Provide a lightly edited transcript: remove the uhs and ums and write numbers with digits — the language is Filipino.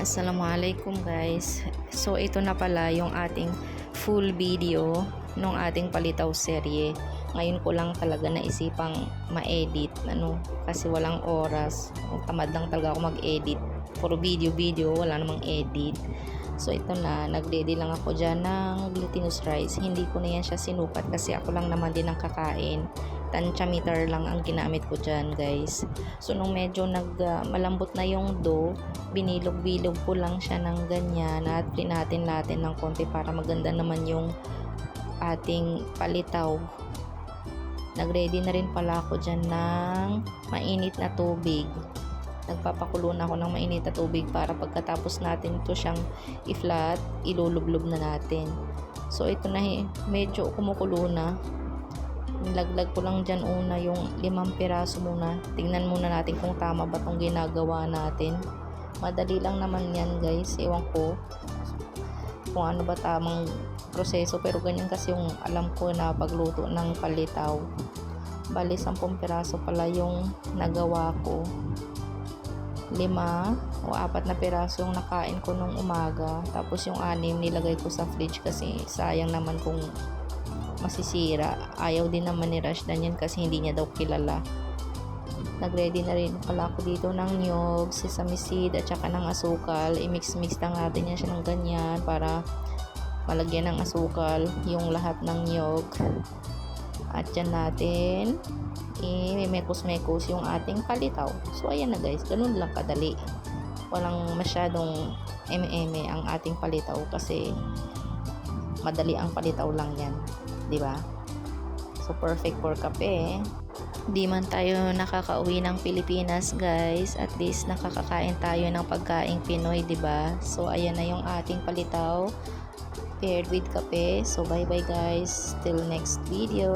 Assalamualaikum guys. So ito na pala yung ating full video ng ating palitaw serye. Ngayon ko lang talaga naisipang ma-edit kasi walang oras. Tamad lang talaga ako mag-edit. Puro video, wala namang edit. So ito na, nag-ready lang ako dyan ng glutinous rice. Hindi ko na yan siya sinukat kasi ako lang naman din ang kakain. Tansya meter lang ang ginamit ko dyan guys. So nung medyo malambot na yung dough, binilog-bilog ko lang siya ng ganyan at natin ng konti para maganda naman yung ating palitaw. Nag-ready na rin pala ako dyan ng mainit na tubig. Nagpapakulo na ako ng mainit na tubig para pagkatapos natin ito siyang i-flat, ilulublob na natin. So ito na, medyo kumukulo na. Nilaglag ko lang dyan una yung 5 piraso muna. Tingnan muna natin kung tama ba itong ginagawa natin. Madali lang naman yan guys. Ewan ko kung ano ba tamang proseso, pero ganyan kasi yung alam ko na pagluto ng palitaw. Bali 10 piraso pala yung nagawa ko. 5 o 4 na piraso yung nakain ko nung umaga. Tapos yung 6 nilagay ko sa fridge kasi sayang naman kung masisira. Ayaw din naman ni Rashdan yan kasi hindi niya daw kilala. Nag-ready na rin pala ako dito ng niyog, sesame seed at saka ng asukal. I-mix-mix lang natin yan siya ng ganyan para malagyan ng asukal yung lahat ng niyog. At dyan natin i-mekos-mekos yung ating palitaw. So ayan na guys, ganun lang kadali. Walang masyadong eme-eme ang ating palitaw kasi madali ang palitaw lang yan, di ba? So perfect for kape. Di man tayo nakakauwi ng Pilipinas guys, at least nakakakain tayo ng pagkaing Pinoy, di ba? So ayan na yung ating palitaw paired with kape. So bye bye guys, till next video.